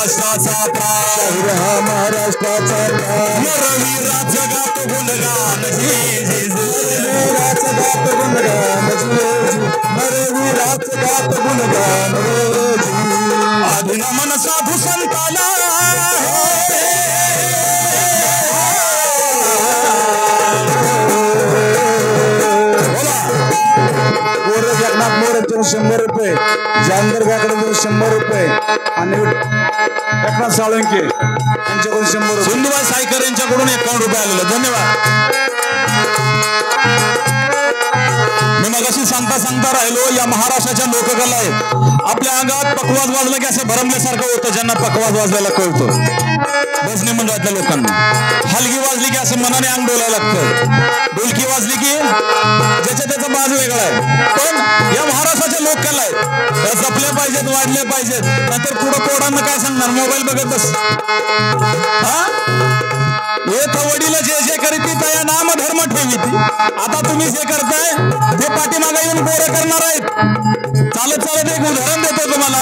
महाराष्ट्राचा प्राण शाहीर हा महाराष्ट्राचा प्राण नरवीराचं गात गुणगान जी जी नरवीराचं गात गुणगान जी नरवीराचं गात गुणगान जी अभिनमन साधू संताला एकनाथ मोरेंचे 100 रुपये जानगर गाकडे 100 रुपये आणि एकनाथ साळुंके यांच्याकडून 100 रुपये सिंधुबाई सायकर यांच्याकडून 51 रुपये आलेले धन्यवाद मी मगाशी सांगता राहिलो या महाराष्ट्राच्या लोककला आहेत आपल्या अंगात पकवाज वाजला की असं भरमल्यासारखं होतं ज्यांना पकवाज वाजवायला कळतो भजनी मंडळातल्या लोकांना हलगी वाजली की असं मनाने अंग डोलायला लागतं ढोलकी वाजली की ज्याच्या त्याचा बाज वेगळा आहे पण या महाराष्ट्राच्या लोककला आहेत त्या जपल्या पाहिजेत वाढल्या पाहिजेत नंतर पुढं पोरांना काय सांगणार मोबाईल बघत बस हा येत वडील जे जे करीती त्या नाम धर्म ठेवीती आता तुम्ही जे करताय ते पाठीमागे येऊन पोरं करणार आहेत चालत चालत एक उदाहरण देतो तुम्हाला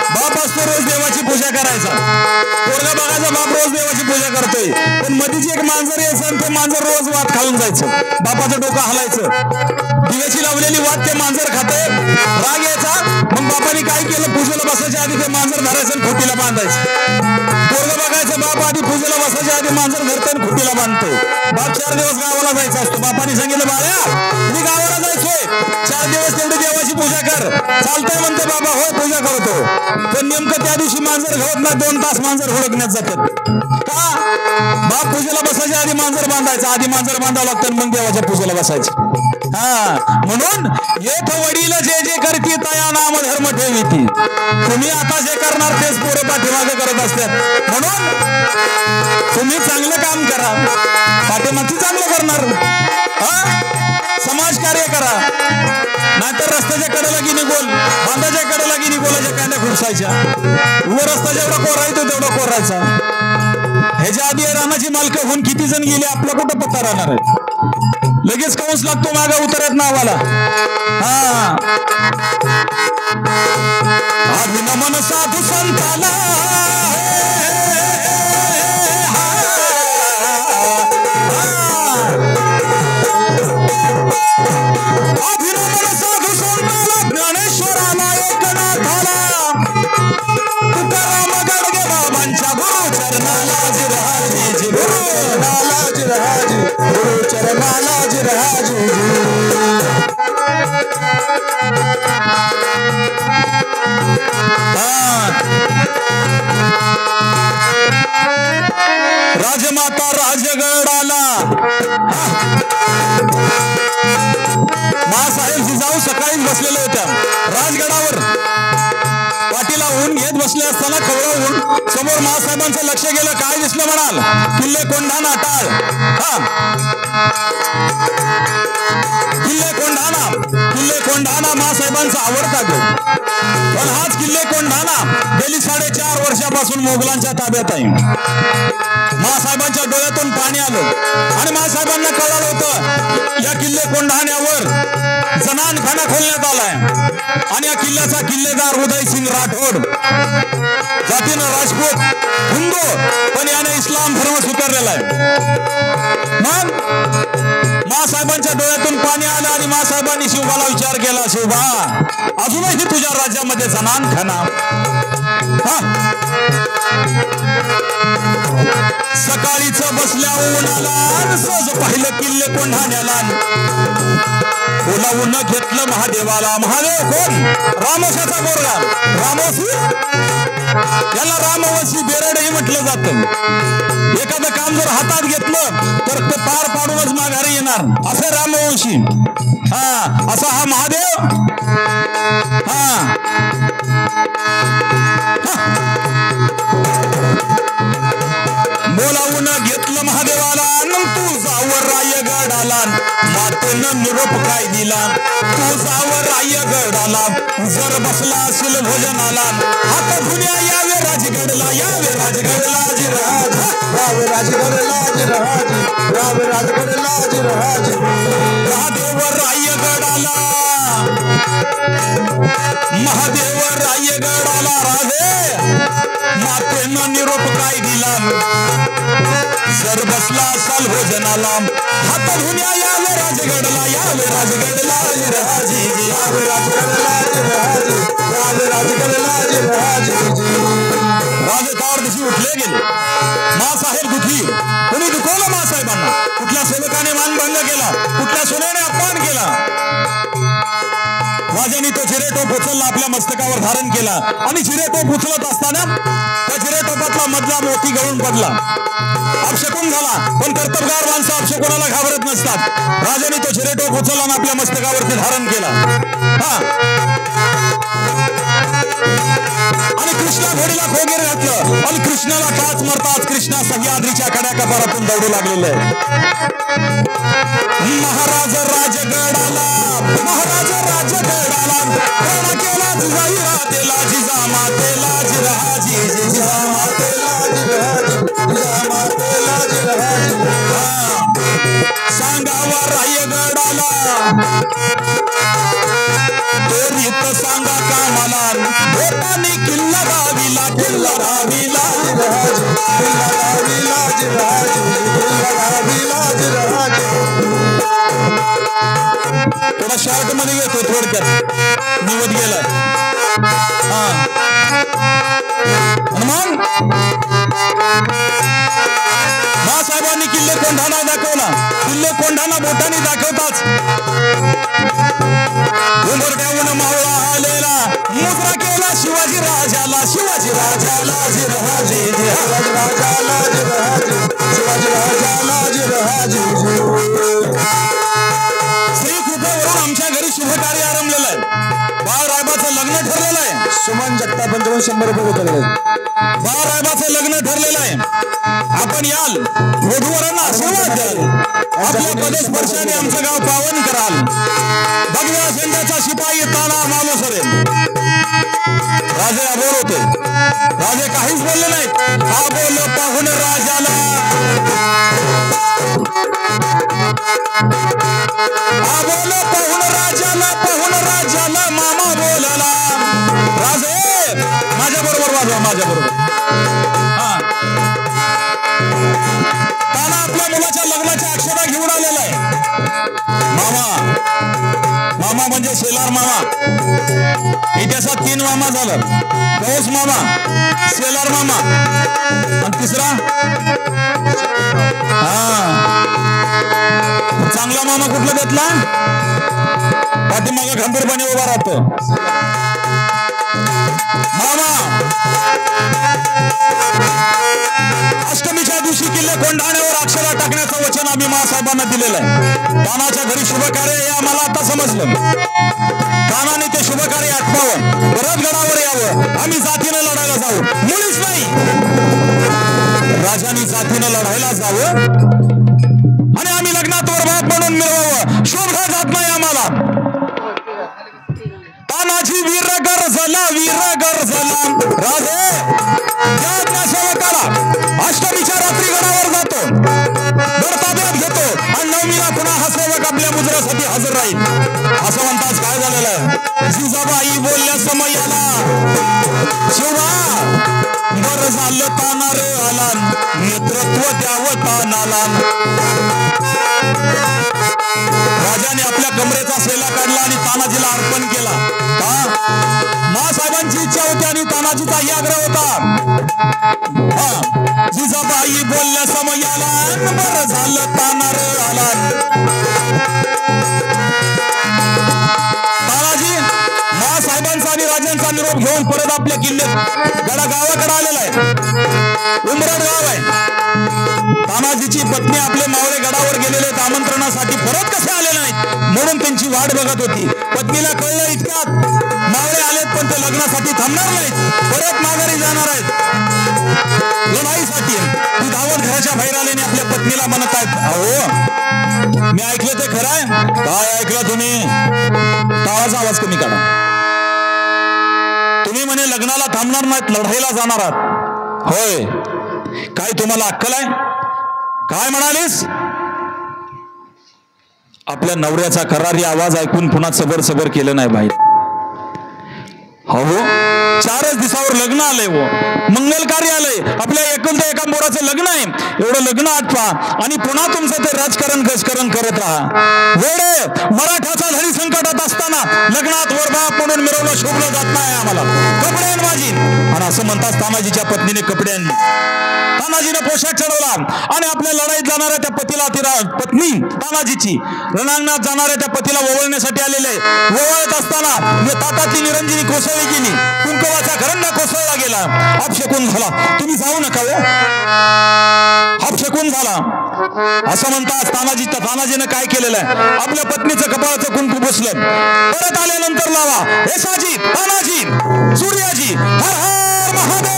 बाप असतो रोज देवाची पूजा करायचा पोरगा बघायचा बाप रोज देवाची पूजा करतोय पण मधीची एक मांजर यायचं आणि ते मांजर रोज वात खाऊन जायचं बापाचं डोकं हलायचं दिव्याची लावलेली वात ते मांजर खातंय राग यायचा मग बापाने काय केलं पूजेला बसायच्या आधी ते मांजर धरायचं आणि खुटीला बांधायचं पोरगा बघायचं बाप आधी पूजेला बसायच्या आधी मांजर धरतोय आणि खुटीला बांधतोय बाप 4 दिवस गावाला जायचा असतो बापाने सांगितलं बाळ्या मी गावाला जायचोय 4 दिवस तेवढी देवाची पूजा कर चालतंय म्हणते बाबा होय पूजा करतो पण नेमकं त्या दिवशी मांजर घावत नाही 2 तास मांजर हुडकण्यात जातात का बाप पूजेला बसायच्या आधी मांजर बांधायचं आधी मांजर बांधावं लागतं मग देवाच्या पूजेला बसायचं हा म्हणून येथ वडील जे जे करती तया नाम धर्म ठेवीती तुम्ही आता जे करणार तेच पोरं पाठीमागे करत असतात म्हणून तुम्ही चांगलं काम करा पाठीमागची चांगलं करणार हा समाज कार्य करा नाहीतर रस्त्याच्या कडेला की निघोल बांधाच्या कडेला की निघोलाच्या कांद्या खुरसायच्या वर रस्ता जेवढा कोरायचा तेवढा कोरायचा ह्याच्या आधी रानाची मालकं होऊन किती जण गेले आपला कुठं पत्ता राहणार आहे लगेच कंस लागतो मागा उतरत नावाला हा अभिनमन साधू संताला अभिनमन साधू संताला ज्ञानेश्वराला एकनाथाला तुकाराम गाडगे बाबांच्या गुरु चरणाला जिरहाजी गुरु जिरहाजी गुरु चरणाला जिरहाजी राजमाता राजगडाला महासाहेब जिजाऊ सकाळीच बसलेल्या होत्या राजगडावर पाठीला ऊन घेत बसले असताना खवळा ऊन समोर महासाहेबांचं लक्ष गेलं काय दिसलं म्हणाल किल्ले कोंढाणा टाळ किल्ले कोंढाणा महासाहेबांचा आवडता गड पण हाच किल्ले कोंढाणा गेली 4.5 वर्षापासून मोगलांच्या ताब्यात आहे महासाहेबांच्या डोळ्यातून पाणी आलं आणि महासाहेबांना कळलं होतं या किल्ले कोंढाण्यावर जनानखाना खोलण्यात आलाय आणि या किल्ल्याचा किल्लेदार उदयसिंग राठोड जातीनं राजपूत हिंदू पण याने इस्लाम धर्म स्वीकारलेला आहे मग महासाहेबांच्या डोळ्यातून पाणी आलं आणि महासाहेबांनी शिवबाला विचार केला शिवबा अजूनही तुझ्या राज्यामध्ये जनानखाना सकाळीच बसल्या उन्हाला सहज पाहिलं किल्ले कोंढाण्याला बोलावून घेतलं महादेवाला महादेव कोण रामोशाचा पोरगा रामोशी याला रामवंशी बेरडही म्हटलं जातं एखादं काम जर हातात घेतलं तर ते पार पाडूनच माघारी येणार असं रामवंशी हा असा हा महादेव हा बोलावून घेतलं महादेवाला तू जावर रायगडाला मातेनं निरोप काय दिला तू जावर रायगडाला जर बसला असेल भोजनाला हात धुण्या यावे राजगडला यावे राजगडला जिरहाज रावे राजगडला जिरहाजी रावे राजगडला जिरहाजी महादेव रायगडाला महादेव रायगडाला राधे मातेनं निरोप काय दिला जर बसला असाल भोजनाला हात धुण्या यावे राजगडला यावे राजगडला यावे राजगडला यावे राजगडला राजे तार दिवशी उठले गेले मासाहेब दुखी कोणी दुखवलं मासाहेबांना कुठल्या सेवकाने मानभंग केला कुठल्या सोन्याने अपमान केला राजाने तो चिरेटोप उचलला आपल्या मस्तकावर धारण केला आणि चिरेटोप उचलत असताना त्या चिरेटोपातला मधला मोती गळून पडला अपशकुन झाला पण कर्तबगार माणसं अपशकुनाला घाबरत नसतात राजाने तो चिरेटोप उचलला आणि आपल्या मस्तकावरती धारण केला आणि कृष्णा घोडीला खोगीर घातलं आणि कृष्णाला टाच मारताच कृष्णा सह्याद्रीच्या कड्या कपारातून दौडू लागलेलं आहे महाराज राजगडाला प्रण केला जिजाईला तेला जिजामातेला जिराजी जिजामातेला सांगावा रायगडाला तो रीत सांगा कामाला बोटाने किल्ला रावीला थोडा शॉर्ट मध्ये घेतो थोडक्यात निवड गेलाय हनुमान महासाहेबांनी किल्ले कोंढाणा दाखवला किल्ले कोंढाणा बोटाने दाखवताच उंबरट्याहून मावळा आलेला मुद्रा केला शिवाजी राजाला शिवाजी राजाला श्री कृपेवरून आमच्या घरी शुभ कार्य आरंभलेलं आहे बाळरायबाचं लग्न ठरलेलं आहे सुमन जगतापांकडून 100 रुपये उचलले बाळरायबाचं लग्न ठरलेलं आहे आपण याल वधूवरांना आशीर्वाद द्याल आपल्या पदस्पर्शाने आमचं गाव पावन कराल भगव्या झेंड्याचा शिपाई ताना मालो सरेल राजे अबोर होते राजे काहीच बोलले नाहीत हा बोल पाहून राजाला हा बोल पाहून राजाला मामा बोलला राजे माझ्या बरोबर वाजवा माझ्या बरोबर ताना आपल्या मुलाच्या लग्नाच्या अक्षता घेऊन आलेला आहे मामा म्हणजे शेलार मामा इतिहासात 3 मामा झालं गौस मामा शेलार मामा आणि तिसरा चांगला मामा कुठला घेतला पाठीमागे खंबीरपणे उभा राहतो मामा अष्टमीच्या दिवशी किल्ले कोंढाण्यावर अक्षरा टाकण्याचं वचन आम्ही महासाहेबांना दिलेलं आहे तानाच्या घरी शुभ कार्य हे आम्हाला आता समजलं तानाने ते शुभ कार्य आठवावं परत गडावर यावं आम्ही जातीनं लढायला जाऊ मुळीच नाही राजांनी जातीनं लढायला जावं आणि आम्ही लग्नात वरभात म्हणून मिळवावं शोभा जात नाही आम्हाला तानाजी वीर गरजला राजे त्या सेवकाला अष्टमीच्या रात्री गडावर जातो गड ताब्यात घेतो आणि नवमीला पुन्हा हा सेवक आपल्या मुजऱ्यासाठी हजर राहील असं म्हणताच काय झालेलं आहे जिजाबाई बोलल्या समयाला शिवा बर झालं ताना रे आला नेतृत्व द्यावं तानाला राजाने आपल्या कमरेचा सेला काढला आणि तानाजीला अर्पण केला महासाहेबांची इच्छा होती आणि तानाजीचाही आग्रह होता जिजाबाई बोलल्या समयाला बर झालं ताना रे आला तानाजी महासाहेबांचा आणि राजांचा निरोप घेऊन परत आपल्या किल्ल्यात गावाकडे आलेला आहे उमरड गाव आहे तानाजीची पत्नी आपले मावळे गडावर गेलेले आमंत्रणासाठी परत कसे आले नाहीत म्हणून त्यांची वाट बघत होती पत्नीला कळलं इतक्यात मावळे आलेत पण ते लग्नासाठी थांबणार नाहीत परत माघारी जाणार आहेत लढाईसाठी ती धावत घराच्या बाहेर आल्याने आपल्या पत्नीला म्हणत आहेत अहो मी ऐकलं ते खरं आहे काय ऐकलं तुम्ही टाळाचा आवाज कमी करा तुम्ही म्हणे लग्नाला थांबणार नाहीत लढाईला जाणार आहात होय काय तुम्हाला अक्कल आहे काय म्हणालीस आपल्या नवऱ्याचा करारी आवाज ऐकून पुन्हा सबर केलं नाही भाई हो 4च दिवसावर लग्न आलंय व मंगल कार्य आलंय. आपल्या एकुलत्या एका मोराचं लग्न आहे. एवढं लग्न आटपा आणि पुन्हा तुमचं ते राजकारण करत राहा. वेळे मराठाचा धडी संकटात असताना लग्नात वरबाप म्हणून मिरवलं शोभलं जात नाही आम्हाला. कपडे माझी आणि असं म्हणतात तानाजीच्या पत्नीने कपडे आणली. तानाजीने पोशाख चढवला आणि आपल्या लढाईत जाणाऱ्या त्या पतीला पत्नी तानाजीची रणांगणात जाणाऱ्या त्या पतीला ओवळण्यासाठी आलेले. ओवळत असताना ताटातली निरंजनी कोसळली गेली. कुंकवाचा करंडा कोसळला गेला. अपशकून झाला. तुम्ही जाऊ नका हो. अपशकून झाला असं म्हणतात. तानाजीनं काय केलेलं आहे? आपल्या पत्नीचं कपाळाचं कुंकू पुसलं. परत आल्यानंतर लावा येसाजी तानाजी सूर्याजी हर हर महादेव.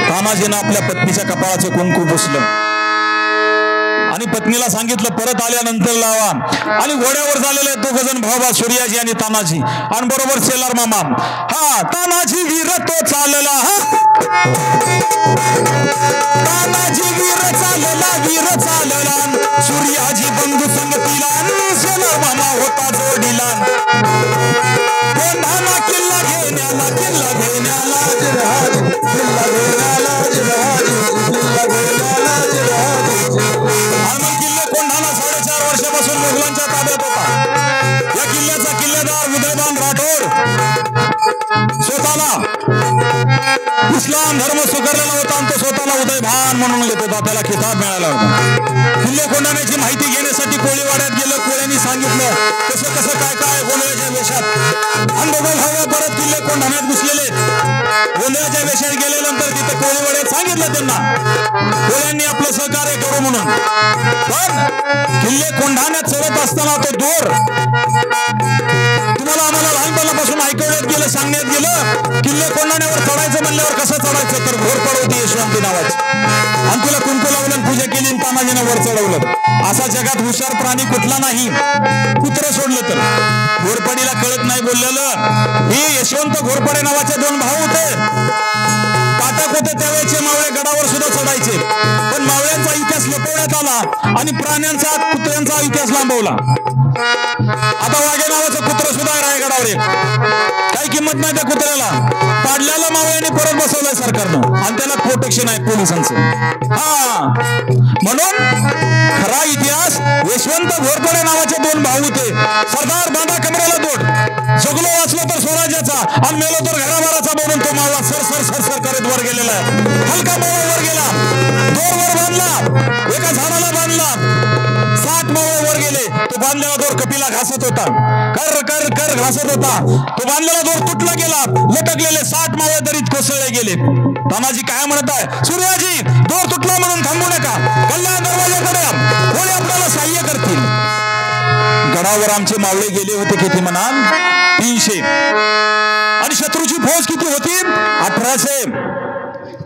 तानाजीनं आपल्या पत्नीच्या कपाळाचं कुंकू पुसलं आणि पत्नीला सांगितलं परत आल्यानंतर लावा. आणि घोड्यावर झालेले दोघ जण भावा सूर्याजी आणि तानाजी आणि बरोबर सेलार मामा. हा तानाजी वीर तो चालला. तानाजी वीर चालला सूर्याजी बंधू संगतीला सेलार मामा होता जोडीला. कोंढाणा किल्ला घेण्याला किल्ले कोंढाणा 4.5 वर्षापासून मुघलांच्या ताब्यात होता. या किल्ल्याचा किल्लेदार उदयभान राठोड स्वतःला इस्लाम धर्म स्वीकारलेला होता आणि तो स्वतःला उदयभान म्हणून घेत होता. त्याला खिताब मिळाला होता. किल्ले कोंढाण्याची माहिती घेण्यासाठी कोळीवाड्यात गेलं. कोळ्यांनी सांगितलं कसं कसं काय काय गोंधळाच्या वेशात. आणि दोघं परत किल्ले कोंढाण्यात घुसलेले. गोंधळाच्या वेशात गेल्यानंतर तिथे कोळीवाड्यात सांगितलं त्यांना कोळ्यांनी आपलं सहकार्य करू म्हणून. पण किल्ले कोंढाण्यात चढत असताना तो दोर तुम्हाला आम्हाला लहानपणापासून ऐकवण्यात गेलं सांगण्यात गेलं. किल्ले कोंढाण्यावर चढायचं म्हणल्यावर कसं चढायचं तर घोरपड होती यशवंती नावाची आणि तिला कुंकू लावलं पूजा केली आणि तानाजीनं वर चढवलं. असा जगात हुशार प्राणी कुठला नाही. कुत्र सोडलं तर घोरपडीला कळत नाही बोललेलं. हे यशवंत घोरपडे नावाचे 2 भाऊ होते. पाटक होते त्यावेळेचे. मावळे गडावर सुद्धा चढायचे पण मावळ्यांचा इतिहास लपवण्यात आला आणि प्राण्यांचा कुत्र्यांचा इतिहास लांबवला. आता वाघे नावाचं कुत्र सुद्धा आहे रायगडावर. एक काही किंमत नाही त्या कुत्र्याला. पाडल्याला मावळ्यांनी परत बसवलंय सरकारनं आणि त्याला प्रोटेक्शन आहे पोलिसांचं. हा म्हणून खरा इतिहास यशवंत घोरपडे नावाचे 2 भाऊ होते. सरदार बांधा कमरेला दोट. जगलो वाचलो तर स्वराज्याचा आणि मेलो तर घराबाराचा म्हणून तो मावळा सर सर सर सर करत वर गेलेला आहे. हलका मावळा वर गेला. दोर वर बांधला. एका झाडाला बांधला. 60 मावळे वर गेले. तो बांधलेला दोर कपिला घासत होता. कर कर कर घासत होता. तो बांधलेला दोर तुटला गेला. लटकलेले 60 मावळे दरीत कोसळले गेले. तानाजी काय म्हणत आहे? सूर्याजी दोर तुटला म्हणून थांबू नका. कल्याण दरवाजाकडे कोणी आपल्याला सहाय्य करतील. गडावर आमचे मावळे गेले होते किती म्हणाल? 300. आणि शत्रूची फौज किती होती? 1800.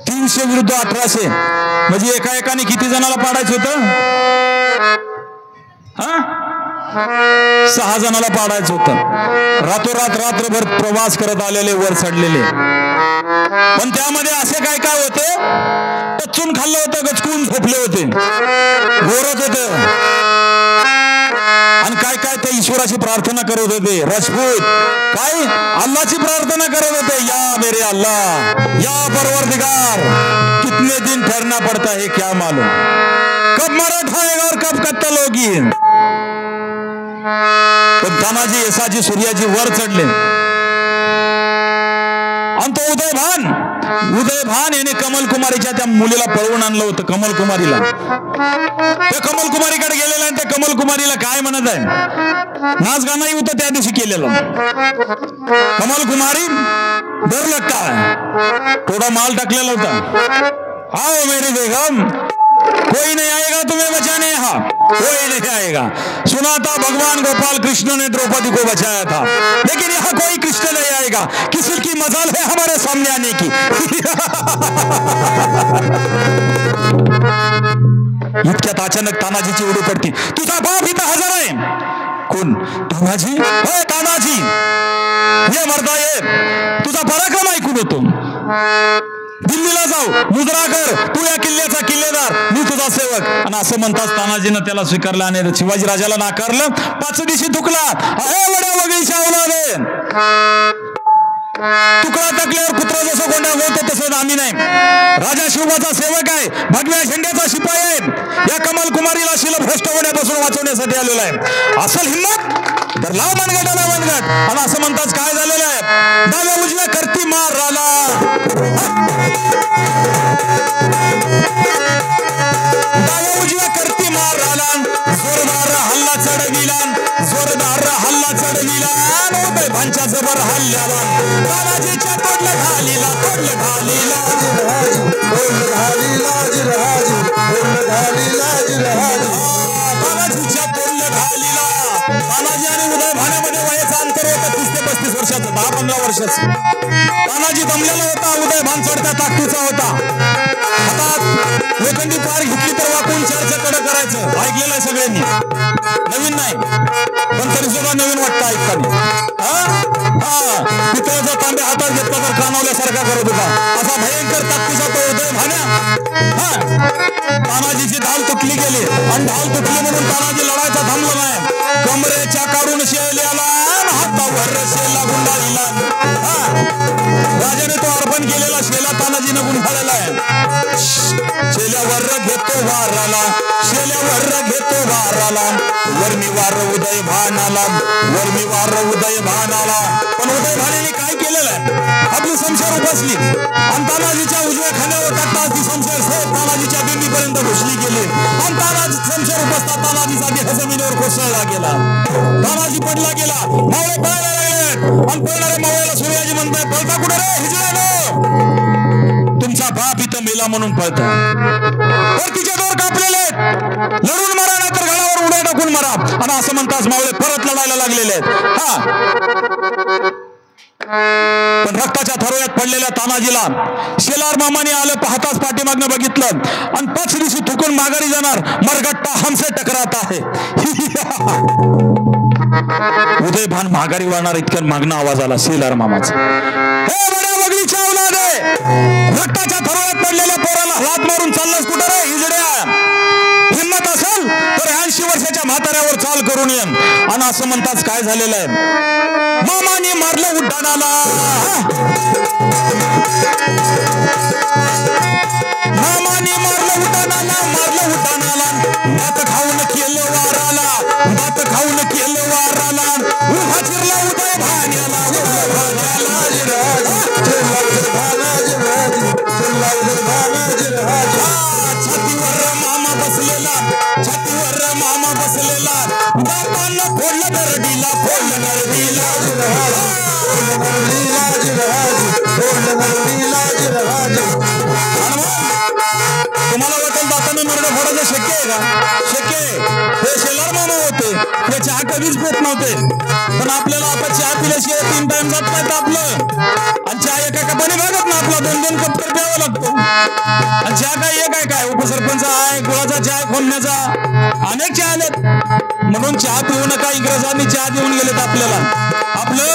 300 विरुद्ध 1800 म्हणजे एकाने किती जणाला पाडायचं होतं? 6 जणाला पाडायचं होतं. रातोरात रात्रभर प्रवास करत आलेले वर चढलेले. पण त्यामध्ये असे काय काय होते? टचून खाल्लं होतं. गचकून झोपले होते. घोरत होते आणि काय काय ते ईश्वराची प्रार्थना करत होते. राजपूत काय अल्लाची प्रार्थना करत होते. या मेरे अल्लाह या परवरदिगार कितने दिन ठहरना पड़ता है क्या मालूम. कब मराठा आएगा और कब कत्तल होगी. पण तानाजी येसाजी सूर्याजी वर चढले आणि तो उदयभान याने कमलकुमारीच्या त्या मुलीला पळवून आणलं होतं. कमलकुमारीला त्या कमलकुमारीकडे गेलेला आहे. त्या कमलकुमारीला काय म्हणत आहे? नाच गाणंही होतं त्या दिवशी केलेलं. कमलकुमारी डर लगता है. थोडा माल टाकलेला होता. आओ मेरी बेगम कोई नहीं आएगा तुम्हें बचाने. यहाँ कोई नहीं आएगा. सुना था भगवान गोपाल कृष्ण ने द्रौपदी को बचाया था लेकिन यहाँ कोई कृष्ण नहीं आएगा. किसी की मजाल है हमारे सामने आने की. इतक्यात अचानक तानाजीची उडी पडती. तुझा बाप इथं हजर आहे. कोण? तानाजी. हो तानाजी ये मर्दा ये. तुझा पराक्रम ऐकून होतो. दिल्लीला जाऊ मुजरा कर. तू या किल्ल्याचा किल्लेदार. मी तुझा सेवक. आणि असं म्हणताच तानाजीनं त्याला स्वीकारलं आणि शिवाजी राजाला नाकारलं. 5 दिवशी थुकला. अहे वड्या वगळीच्या औलादे तुकडा टाकल्यावर कुत्रा जसं गोंडा होतो तसं आम्ही नाही. राजा शिवबाचा सेवक आहे, भगव्या झेंड्याचा शिपाई आहे. या कमल कुमारीला शिलभ्रष्ट होण्यापासून वाचवण्यासाठी आलेला आहे. असल हिंमत तर लाव मनगटाला मनगट. आणि असं म्हणताच काय झालेलं आहे, डाव्या उजव्या करती मार राला, डाव्या उजव्या करती मार राला, जोरदार हल्ला चढविला, जोरदार हल्ला चढविला, भांच्या जबर हल्ल्याला, तानाजीच्या तोडलं घालीला, तोडलं घालीला, तोडलं घालीला, तानाजीच्या तोडलं घालीला. तानाजी आणि उदय भाण्यामध्ये वयाचं अंतर होतं 30 ते 35 वर्षाचं, 10-15 वर्षाचं. तानाजी दमलेला होता, उदय भान चढत्या ताकदीचा होता. हातात लोखंडी पार घेतली तर वाकून चारच्या कडं करायचं, ऐकलेलं आहे सगळ्यांनी. नवीन नाही पण तरी सुद्धा नवीन वाटतं ऐकताना. पितळाचा तांबे हातात घेतला तर कानावल्यासारखा करत होता, असा भयंकर ताकदीचा तो उदय भाण्या. तानाजीची ढाल तुटली गेली आणि ढाल तुटली म्हणून तानाजी लढायचा थांबला नाही. कमरेच्या काढून शेल्याला हातावर शेला गुंडाळीला. राजाने तो अर्पण केलेला शेला तानाजीने गुंडाळलेला आहे. शेल्यावर घेतो वाराला, शेल्यावर घेतो वाराला, वर्मी वार उदय भानाला, वर्मी वार उदय भानाला. पण उदय भाण्याने काय केलेलं आहे, आपली शमशेर उपसली आणि तानाजीच्या उजव्या खांद्यावर टाकताच ती शमशेर सह तानाजीच्या दिंडीपर्यंत घुसली गेली आणि तानाजी शमशेर उपसता तानाजीचा देह जमिनीवर कोसळला गेला. तानाजी पडला गेला, मावळे पळायला लागले आणि पळणाऱ्या मावळ्याला सूर्याजी म्हणताय, पळता कुठे रे हिजड्यानो, तुमचा बाप इथं मेला म्हणून पळता. तर तिचे डोर कापलेले आहेत, लढून मारा नाही तर घरावर उड्या टाकून मारा. आणि असं म्हणताच मावळे परत लढायला लागलेले आहेत. पण रक्ताच्या थरोळ्यात पडलेल्या तानाजीला शेलार मामाने आलं पाहताच पाठीमागनं बघितलं आणि 5 दिवशी थुकून माघारी जाणार. मरगट्टा हमसे टकराता है. उदय भान माघारी वाढणार इतक्या मागणं आवाज आला शेलार मामाचा. हे बड्या वगळीच्या औलादे, रक्ताच्या थरोळ्यात पडलेल्या पोराला हात मारून चाललास कुठं रे हिजड्या? हिम्मत असेल तर 80 वर्षाच्या म्हाताऱ्यावर चाल करून ये. आणि असं म्हणताच काय झालेलं आहे, मामाने मारलं उड्डाणाला, मामाने मारलं उड्डाणाला, मारलं उड्डाणाला, भात खाऊन केलं वाराला, भात खाऊन केलं वाराला, उभा चिरला उदय भाण्याला, छातीवर मामा बसलेला, छातीवर मामा बसलेला, बापांना फोडलं दरडीला, फोडलं दरडीला, तुम्हाला वाटेल दाताने नरडे फोडायचं शक्य आहे का? शक्य आहे. हे शेलार मामा होते, ते चहा कधीच पेत नव्हते. पण आपल्याला आपण चहा पिल्याशिवाय 3 टाइम जात नाही आपलं. आणि चहा एका कपाने भागत ना, आपला 2-2 कप तर प्यावा लागतो. आणि चहा काय एक आहे काय, उपसरपंच आहे, गुळाचा चहा, खोलण्याचा अनेक चहा आलेत. म्हणून चहा पिऊ नका, इंग्रजांनी चहा देऊन गेलेत आपल्याला. आपलं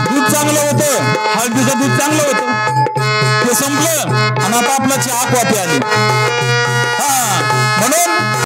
दूध चांगलं होतं, हळदीचं दूध चांगलं होतं, ते संपलं आणि आता आपला चहा कॉफी आली. म्हणून